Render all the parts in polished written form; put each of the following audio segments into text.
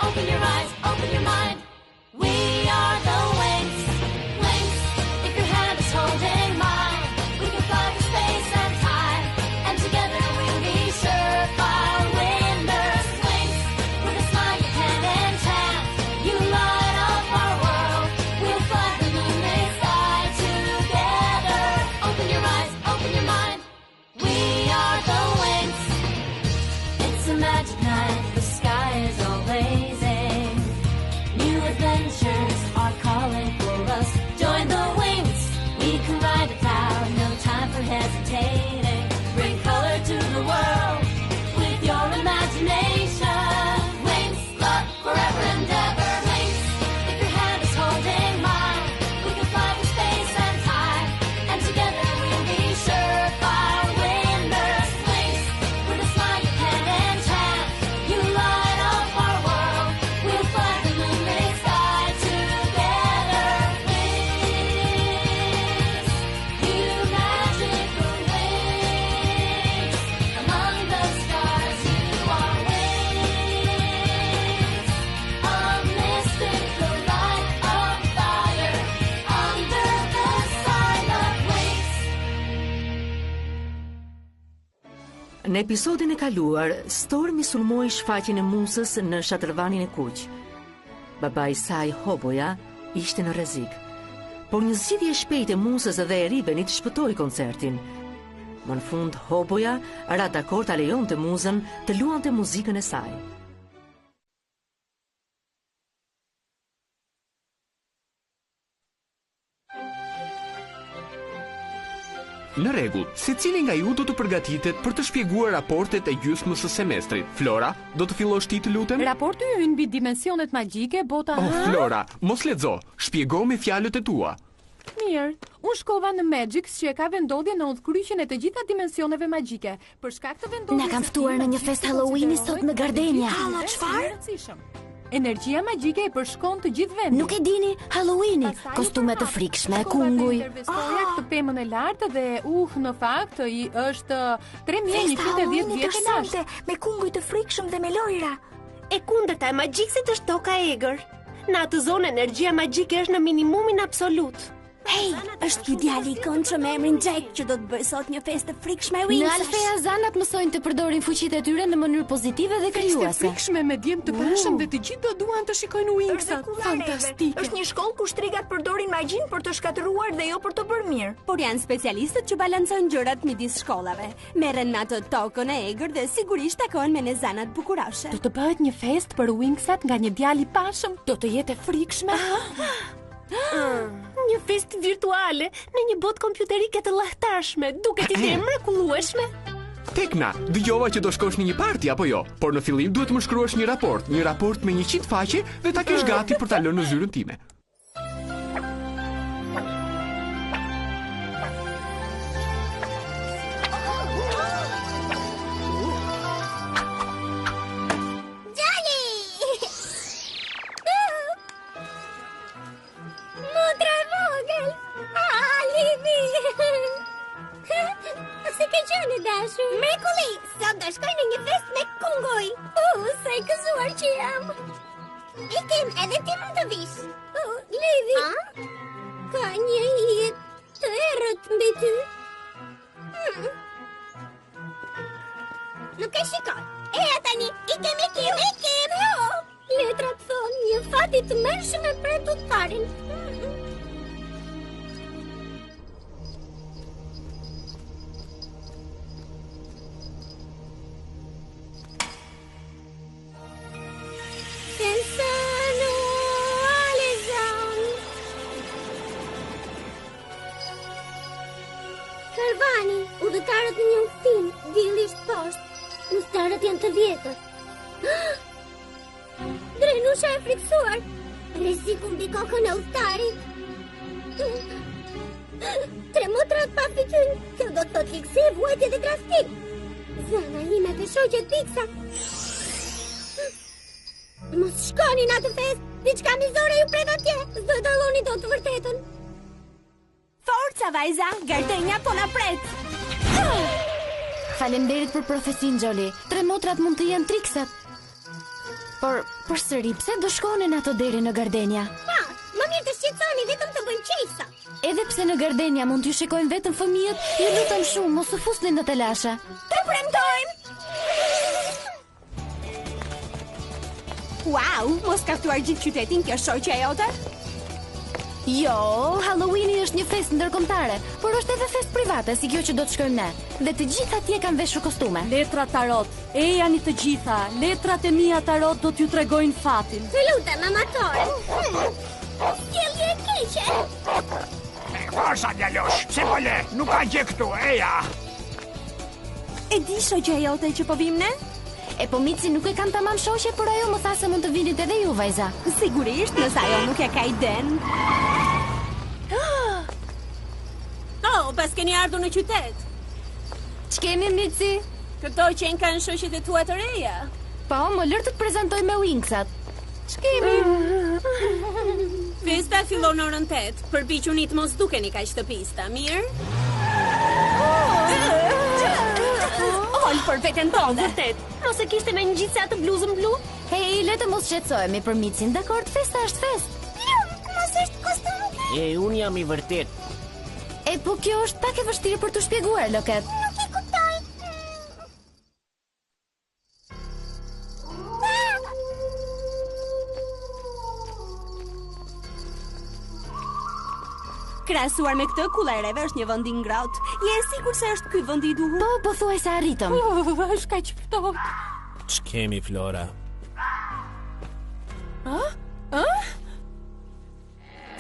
open your eyes, open your mind. We are the wings, wings. If your hand is holding mine, we can fly through space and time, and together we'll be surefire winners. Wings, with a smile you can enchant. You light up our world. We'll fly the moonlit sky together. Open your eyes, open your mind. We are the wings. It's a magic night. The sky is all blazing. New adventures are calling for us. Join the wings. We can ride it out. No time for hesitating. Bring color to the world with your imagination. Wings, love forever and ever. Wings, if your hand is holding mine, we can fly through space and time, and together we'll be surefire winners. Wings, with a smile you can enchant. You light up our world. We'll fly the moonlit sky together. Wings, you magical wings. Among the stars you are wings. A mystical light of fire under the sign of wings. Në episodin e kaluar, Stormi sulmoi shfaqjen e Musës në Shatërvanin e Kuq. Baba i saj, Hoboja, ishte në rrezik. Por një zgjidhje e shpejtë e Musës dhe e Ribenit shpëtoi koncertin. Më në fund, Hoboja ra dakord ta lejonte Musën të luante muzikën e saj. Në rregull, secili nga ju do të përgatitet për të shpjeguar raportet e gjysmës së semestrit. Flora, do të fillosh ti të lutem? Raporti ynë mbi dimensionet magjike, bota. Oh, Flora, mos lexo, shpjego me fjalët e tua. Mirë, unë shkova në Magix që e ka vendodhje në udhkryqjen e të gjitha dimensioneve magjike. Për shkak të vendodhjes. Na kanë ftuar në një festë Halloweeni sot në Gardenia. Halla, çfarë? Energjia magjike e përshkon të gjithë vendin. Nuk e dini, Halloweeni, kostume të frikshme, kunguj. Investoria këtë pemën e lartë dhe në fakt i është 3110 vjet e lashtë. Me kunguj të frikshëm dhe me lojra. E kundërta e magjiksit është toka e egër. Në atë zonë energjia magjike është në minimumin absolut. Hej, është ky djali i këndshëm me emrin Jack që do të bëjë sot një festë frikshme Në Wings. Alfea zanat mësojnë të përdorin fuqitë e tyre në mënyrë pozitive dhe Festë krijuese. frikshme me djem të pashëm dhe të gjithë do duan të shikojnë Wingsat. Fantastike. Është një shkollë ku shtrigat përdorin magjin për të shkatëruar dhe jo për të bërë mirë. Por janë specialistët që balancojnë gjërat midis shkollave. Merren në atë tokën e egër dhe sigurisht takohen me nezanat bukuroshe. Do të bëhet një festë për Wingsat nga një djalë i pashëm. Do të jetë e frikshme. Një festë virtuale në një botë kompjuterike të llahtarshme, duket ide e mrekullueshme. Tekna, dëgjova që do shkosh në një parti apo jo, por në fillim duhet më shkruash një raport me 100 faqe dhe ta kesh gati për ta lënë në zyrën time. Motra e vogël. Livi. Si ke qenë dashur? Mrekulli, sot do shkoj në një festë me kunguj. Sa i gëzuar që jam. Ikim, edhe ti mund të vish. Livi. Ka një jetë të errët mbi ty. Nuk e shikoj. Tani, ikim. Letrat thonë një fati të mërshëm e për tutparin. Pensano Alexandre. Karvani, udhëtarët në një udhëtim, dielli është poshtë. Udhëtarët janë të vjetër. Drenusha e friksuar. Rreziku mbi kokën e udhëtarit. Tremotrat pa fytyrë. Kjo do të thotë likse, vuajtje dhe drastim. Zana ime dhe shoqet Diksa. Mos shkoni në atë festë, diçka mizore ju pret atje. S'do të dalloni dot të vërtetën. Forca vajza, Gardenia po na pret. Faleminderit për profesin, Xholi. Tremotrat mund të jenë triksat. Por përsëri, pse do shkonin ato deri në Gardenia? Pa, më mirë të shqetësoni vetëm të bëjmë qejsa. Edhe pse në Gardenia mund t'ju shikojnë vetëm fëmijët, ju lutem shumë, mos u fusni në telashe. Të premtojmë! Wow, mos ka ftuar gjithë qytetin kjo shoqja jote? Jo, Halloweeni është një festë ndërkombëtare, por është edhe festë private, si kjo që do të shkojmë ne. Dhe të gjithë atje kanë veshur kostume. Letra tarot, e janë të gjitha. Letrat e mia tarot do t'ju tregojnë fatin. Të lutem, amatore. Sjellje e keqe. Forsa djalosh, pse po le? Nuk ka gjë këtu, eja. E di shoqja jote që po vim ne? E po Mici nuk e kanë tamam shoqe, por ajo më tha se mund të vinit edhe ju, vajza. Sigurisht, nëse ajo nuk e ka iden. Oh, pas keni ardhur në qytet. Ç'kemi Mici? Këto që kanë shoqet e tua të reja. Po, më lër të të prezantoj me Winksat. Ç'kemi? Festa fillon në orën 8. Përpiquni të mos dukeni kaq të pista, mirë? Ol për veten tonë. Vërtet. Mos e kishte me një gjithse atë bluzën blu? Hej, le të mos shqetësohemi për Micin, dakor, festa është festë. Mos është kostum. Unë jam i vërtet. E po kjo është pak e vështirë për t'u shpjeguar, Loket. Nuk e kuptoj. Krahasuar me këtë, Kullereve është një vend i ngrohtë. Je e sigurt se është ky vendi i duhur? Po, pothuajse arritëm. Është kaq ftohtë. Ç'kemi, Flora?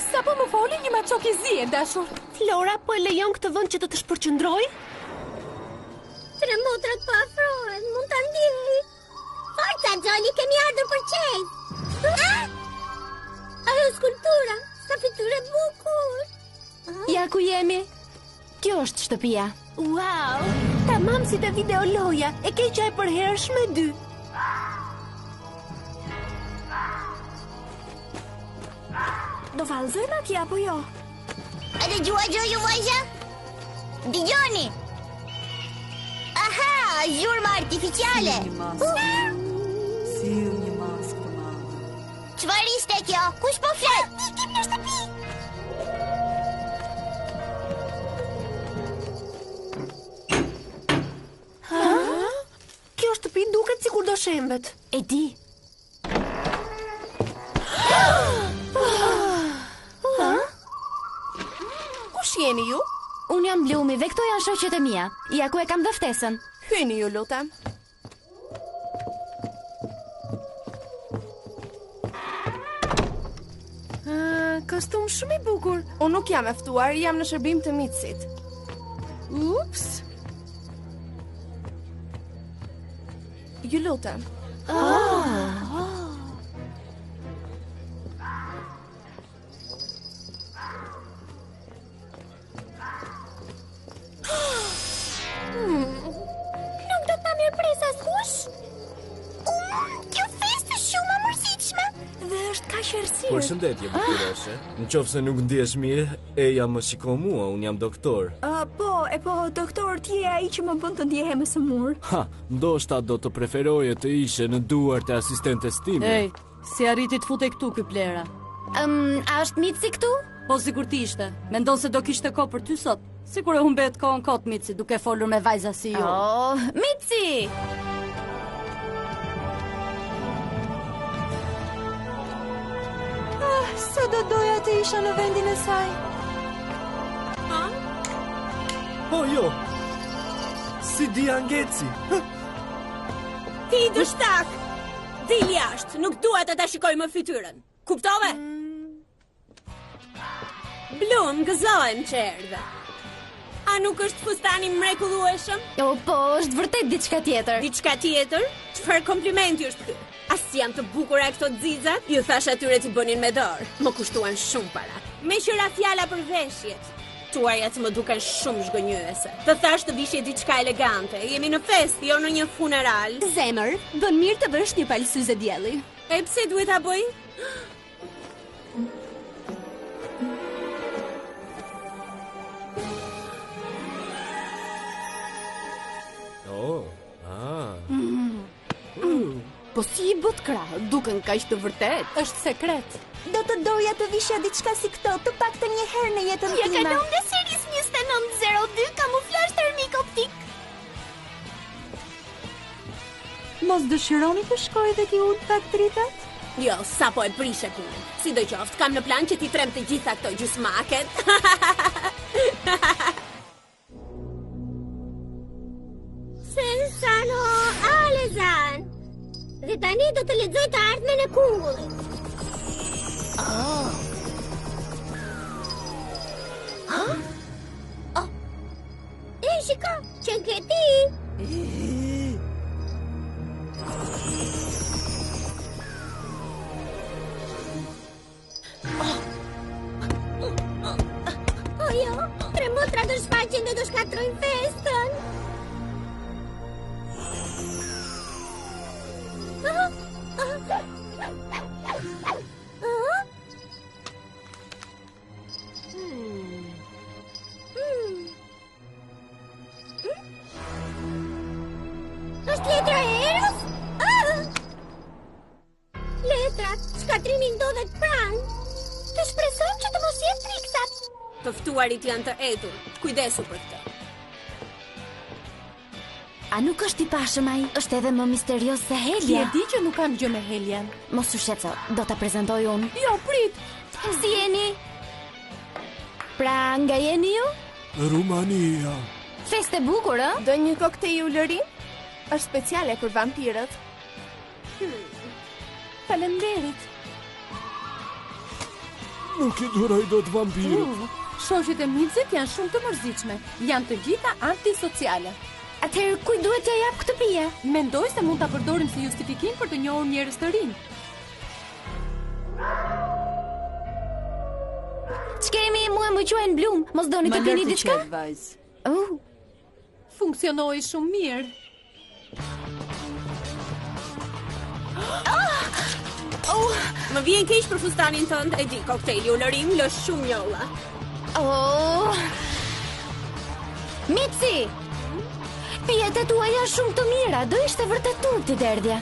Sa po më foli një maçok i zi e dashur. Flora, po e lejon këtë vend që të të shpërqendroj? Tremotrat po afrohen, mund ta ndjej. Forca, Jolly, kemi ardhur për çejs. Ajo skulptura, sa fytyrë e bukur. Ja ku jemi. Kjo është shtëpia. Wow, tamam si te videoloja. E ke qaj për hershme 2. Do vallëzojmë atje apo jo? A dëgjua ju vajza? Dëgjoni. Aha, zhurma artificiale. Sill një maskë të madhe. Çfarë ishte kjo? Kush po flet? Ikim në shtëpi. Kjo shtëpi duket sikur do shembet. E di. Kush jeni ju? Unë jam Blumi dhe këto janë shoqet e mia. Ja ku e kam dhe ftesën. Hyni ju, lutem. Kostum shumë i bukur. Unë nuk jam e ftuar, jam në shërbim të Micit. Ups. Ju lutem. Nuk do ta mirëpres askush? Kjo festë është shumë e mërzitshme. Dhe është kaq errësirë. Përshëndetje, bukuroshe. Nëse nuk ndihesh mirë, eja më shiko mua, unë jam doktor. Po, doktor, ti je ai që më bën të ndjehem e sëmur. Ha, ndoshta do të preferoje të ishe në duart e asistentes time. Ej, si arriti të futej këtu ky plera? A është Mici këtu? Po sigurt ishte. Mendon se do kishte kohë për ty sot? Sikur e humbet kohën kot Mici, duke folur me vajza si jo. Oh, Mici! Sa do doja të isha në vendin e saj. Oh, jo! Si di angeci! Ti dështak. Dil jashtë, nuk dua të ta shikoj më fytyrën. Kuptove? Blum, gëzohem që erdhe. A nuk është fustani mrekullueshëm? Jo, po, është vërtet diçka tjetër. Diçka tjetër? Çfarë komplimenti është ky? As janë të bukura këto xixat? Ju thash atyre t'i bënin me dorë. Më kushtuan shumë para. Me qëra fjala për veshjet. Tuajat më duken shumë zhgënjyese. Të thash të vishje diçka elegante. Jemi në festë, jo në një funeral. Zemër, bën mirë të bësh një palsyze dielli. E pse duhet ta bëj? Po si I bët krah, duken kaq të vërtet. Është sekret. Do të doja të vishja diçka si këto, të paktën një herë në jetën time. Ja kalon nga Series 2902 kamuflazh termik optik. Mos dëshironi të shkoj dhe t'i unë pak dritat? Jo, sa po e prishe punën. Sidoqoftë, kam në plan që ti trem të gjitha këto gjysmaket. Sensano Alezan. Dhe tani do të lexoj të ardhmen e kungullit. E shiko, që ke ti? O jo, tremotra do shfaqen dhe do shkatrojnë festën. Është letra e Eros? Letrat, shkatrimi ndodhet pranë. Të shpresojmë që të mos jetë triksat. Të ftuarit janë të etur. Kujdesu për këtë. A nuk është I pashëm ai? Është edhe më misterios se Ti Helia. e di që nuk kam gjë me Helian. Mos u shqetëso, do ta prezantoj unë. Jo, prit. Si jeni? Pra, nga jeni ju? Rumania. Festë e bukur, ë? Do një koktejl ulërim? Është speciale për vampirët. Faleminderit. Nuk I duroj dot vampirët. Shoqet e Mixit janë shumë të mërzitshme. Janë të gjitha antisociale. Atëherë kuj duhet t'ja jap këtë pije? Mendoj se mund ta përdorim si justifikim për të njohur njerëz të rinj. Ç'kemi, mua më quajnë Blum. Mos doni të pini diçka? Funksionoi shumë mirë. Më vjen keq për fustanin tënd, e di, koktejli ulërim lë shumë njolla. Mici! Pijet e tua janë shumë të mira, do ishte vërtet turp ti derdhja.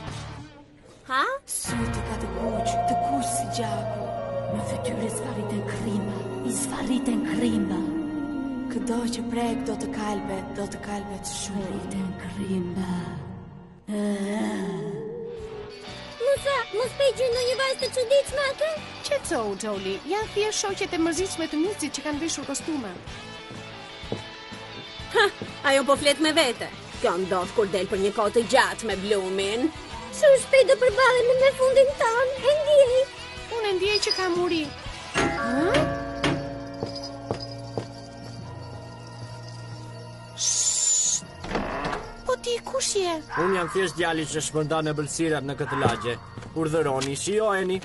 Ha? Sytë ka të kuq si gjaku. Në fytyrë I sfarriten krimba. Këdo që prek do të kalbet shumë. Sfarriten krimba. Mos pejgjë në një vajzë të çuditshme atë? Qetësohu, Jolie, janë thjesht shoqet e mërzitshme të Micit që kanë veshur kostume. Ajo po flet me vete. Kjo ndodh kur del për një kohë të gjatë me Blumin. Shumë shpejt do përballemi me fundin tonë, e ndjej. Unë e ndjej që ka muri. Po ti kush je? Unë jam thjesht djali që shpërndan ëmbëlsirat në këtë lagje. Urdhëroni, shijojeni.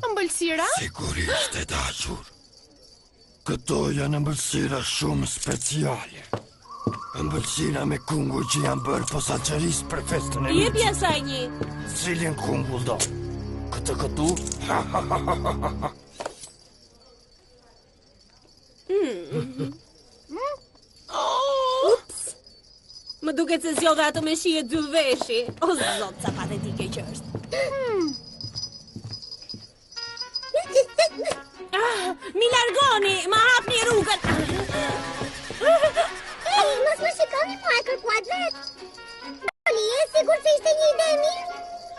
Ëmbëlsira? Sigurisht e dashur. Këto janë ëmbëlsira shumë speciale. Ëmbëlsira me kungull që janë bërë posaçërisë për festën e Jepi asaj një. Cilin kungull do? Këtë këtu? Ups. Më duket se zgjodha ato me shije dy veshi. O zot, sa patetike që është. Mi largoni, ma hapni rrugën. Mos më shikoni mua e kërkuat vet. Oli, je sigur se ishte një ide e mirë?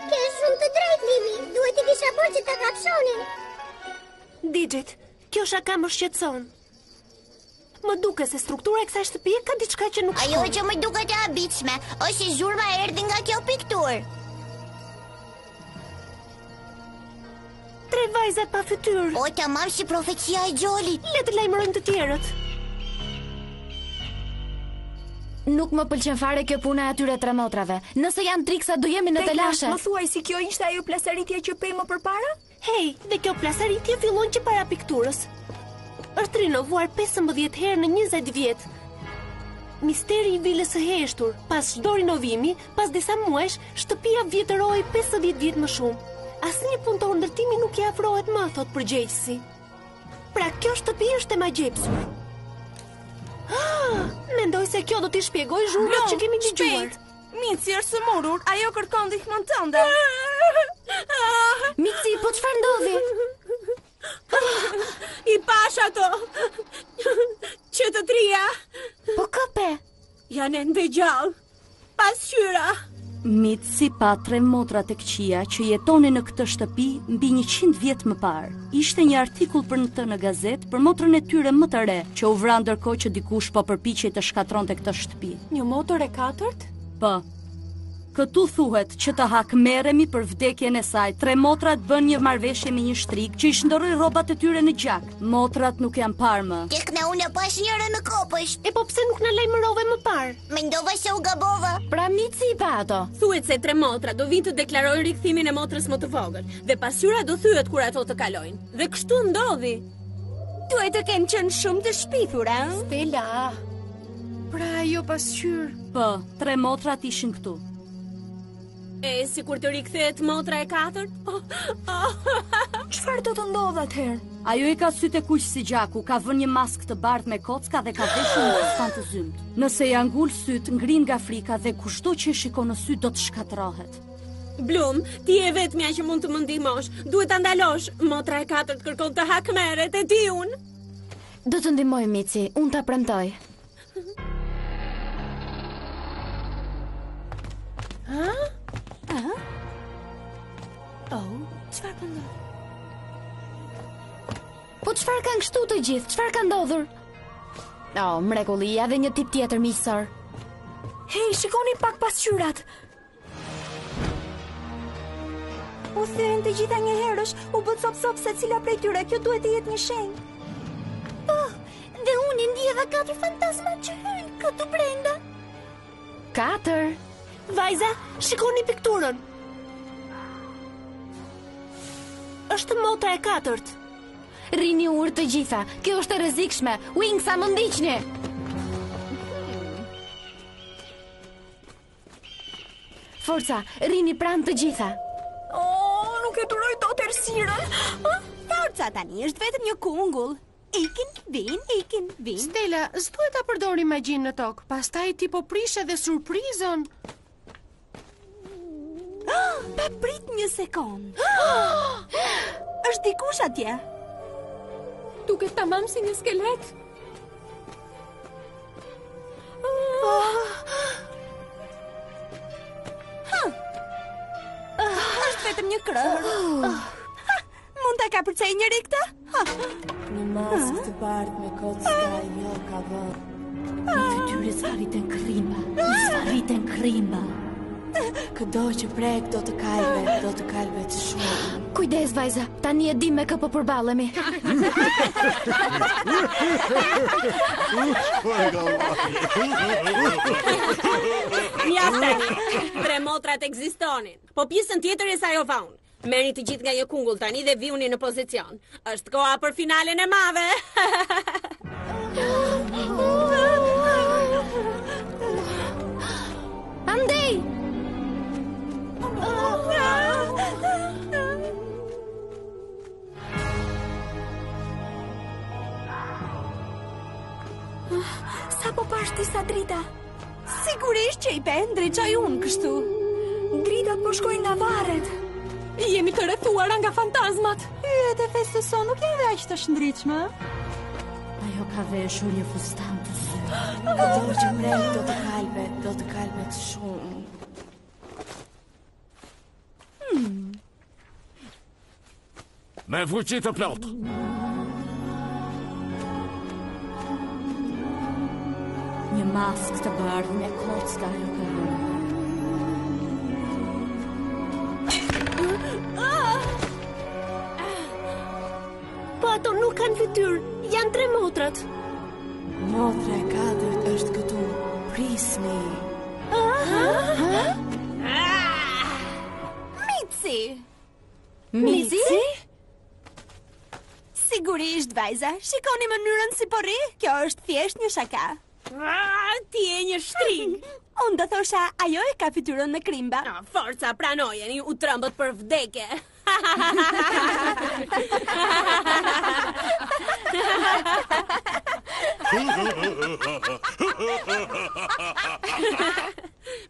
Ke shumë të drejtë, Lili. Duhet I kisha bërë që ta kapshonin. Digit, kjo shaka më shqetëson. Më duke se struktura e kësaj shtëpie ka diçka që nuk shkon. Ajo që më duket e habitshme është që zhurma erdhi nga kjo pikturë. Tre vajzat pa fytyrë. O, tamam si profecia e Gjolit. Le të lajmërojmë të tjerët. Nuk më pëlqen fare kjo puna e atyre tremotrave. Nëse janë triksa do jemi në telashe. Më thuaj si kjo ishte ajo plasaritja që pej më përpara? Hej, dhe kjo plasaritje fillon që para pikturës. Është rinovuar 15 herë në 20 vjet. Misteri I vilës së heshtur. Pas çdo rinovimi, pas disa muajsh, shtëpia vjetëroi 50 vjet më shumë. Asnjë punëtor ndërtimi nuk I afrohet më, thot përgjegjësi. Pra kjo shtëpi është e magjepsur. Mendoj se kjo do t'i shpjegoj zhurmat që kemi dëgjuar. Mici është sëmurur, ajo kërkon ndihmën tënde. Mici, po çfarë ndodhi? I pash ato. Që të trija. Po këpe? Janë ende gjallë. Pasqyra. Mitsi pa 3 motra të këqia që jetonin në këtë shtëpi mbi 100 vjet më parë. Ishte një artikull për në të në gazet për motrën e tyre më të re, që u vra ndërkohë që dikush po përpiqej të shkatronte këtë shtëpi. Një motor e 4? Po. Këtu thuhet që të hakmerremi për vdekjen e saj. 3 motrat bën një marrëveshje me një shtrik që i shndorroi rrobat e tyre në gjak. Motrat nuk janë parë më. Tek na unë pash njëra në kopësht. E po pse nuk na lajmërove më parë? Mendova se u gabova. Pra Mici i pa ato. Thuhet se 3 motra do vinë të deklarojnë rikthimin e motrës më të vogël dhe pasqyra do thyet kur ato të kalojnë. Dhe kështu ndodhi. Duhet të kenë qenë shumë të shpifur, a? Stella. Pra ajo pasqyr. Po, 3 motrat ishin këtu. E si kur të rikthehet motra e 4? Çfarë do të ndodh atëherë? Ajo i ka sytë e kuq si gjaku, ka vënë një maskë të bardhë me kocka dhe ka veshur një stan të zymt. Nëse ja ngul sytë, ngrin nga frika dhe kushdo që e shikon në sy do të shkatërrohet. Blum, ti e vetmja që mund të më ndihmosh. Duhet ta ndalosh. Motra e 4 kërkon të hakmerret, e di unë. Do të ndihmoj Mici, unë ta premtoj. Çfarë po ndodh? Po çfarë kanë kështu të gjithë? Çfarë ka ndodhur? Mrekulli, ja dhe një tip tjetër miqësor. Hej, shikoni pak pasqyrat. U thyen të gjitha një herësh, u bë cop secila prej tyre. Kjo duhet të jetë një shenjë. Po, dhe unë ndjeva 4 fantazma që hynë këtu brenda. 4? Vajza, shikoni pikturën. Është motra e 4. Rini urë të gjitha. Kjo është e rrezikshme. Wing, sa më ndiqni. Forca, rini pranë të gjitha. Nuk e duroj dot errësirën. Forca tani është vetëm një kungull. Ikin, vin. Stella, s'duhet ta përdori magjin në tokë. Pastaj ti po prish edhe surprizën. Pa prit një sekond. Është dikush atje. Duket tamam si një skelet. Është vetëm një krër. Mund ta kapërcej njëri këtë? Një maskë të bardhë me kocka jo ka vënë. Në fytyrë s'arriten krimba. Këdo që prek do të kalbe të shumë. Kujdes, vajza, tani e dim me kë po përballemi. Mjaft tani. 3 motrat ekzistonin. Po pjesën tjetër e saj ova unë. Merrni të gjithë nga një kungull tani dhe viuni në pozicion. Është koha për finalen e madhe. Andej! Sa po pash disa drita? Sigurisht që i ndriçoj unë kështu. Dritat po shkojnë nga varret. Jemi të rrethuara nga fantazmat. Hyjet e festës son nuk janë aq të shndritshme. Ajo ka veshur një fustan të zyr. Këdo që prek do të kalbe të shumë. Me fuqi të plotë. Një maskë të bardhë me kocka ajo ka vënë. Po ato nuk kanë fytyrë, janë 3 motrat. Motra e 4 është këtu. Prisni. Mici? Sigurisht, vajza. Shikoni mënyrën si po rri. Kjo është thjesht një shaka. Ti e një shtring. Unë do thosha, ajo e ka fytyrën me krimba. Forca, pranojeni, u trembët për vdekje.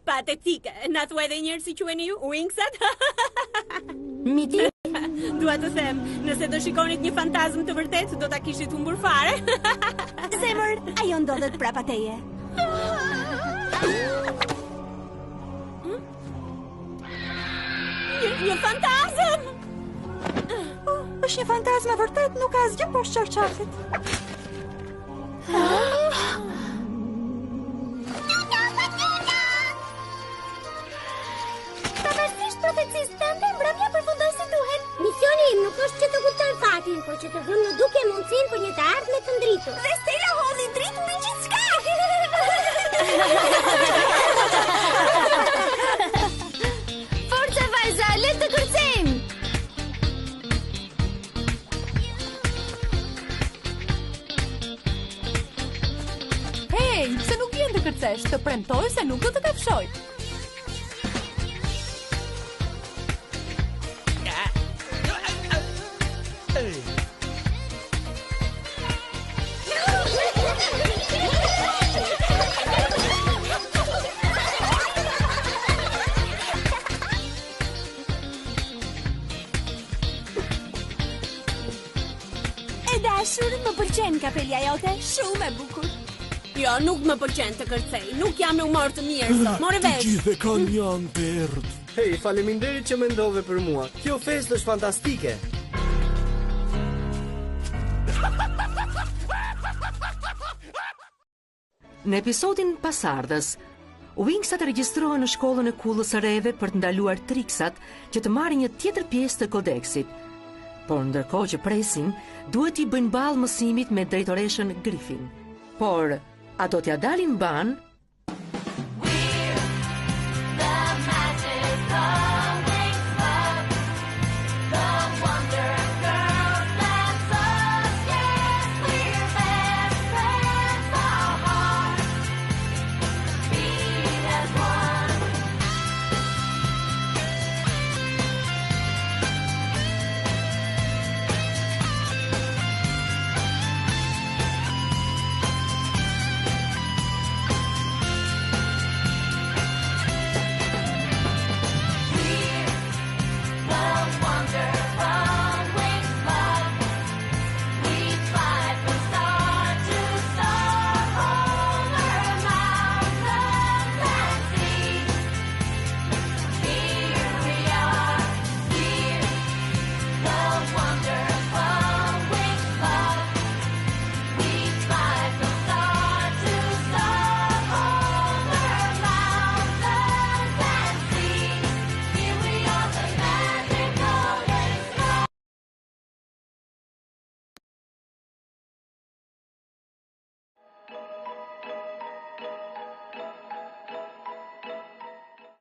Patetike. Na thuaj edhe një herë si quheni ju? Wingsat? Miti? Dua të them, nëse do shikonit një fantazm të vërtet, do ta kishit humbur fare. Zemër, ajo ndodhet prapa teje. Një fantazm! Është një fantazm e vërtet, nuk ka asgjë poshtë çarçafit. Pavarësisht profecisë tënde, mbrëmja përfundon si duhet. Misioni im nuk është që të kuptoj fatin, por që të vëm në duke mundësinë për një të ardhme të ndritur. Dhe Stella hodhi dritë mbi gjithçka. Forca vajza, le të kërcejmë! Hey, pse nuk vjen të kërcesh? Të premtoj se nuk do të kafshoj. E dashur, më pëlqen kapelja jote, shumë e bukur. Jo, nuk më pëlqen të kërcej. Nuk jam në humor të mirë sot. More vesh. Gjithë kanë janë berdh. Hej, faleminderit që mendove për mua. Kjo festë është fantastike. Në episodin pasardhës, Wingsat regjistrohen në shkollën e kullës së reve për të ndaluar triksat që të marrin një tjetër pjesë të kodeksit. Por ndërkohë që presin, duhet i bëjnë ballë mësimit me drejtoreshën Griffin. Por, a do t'ja dalin ban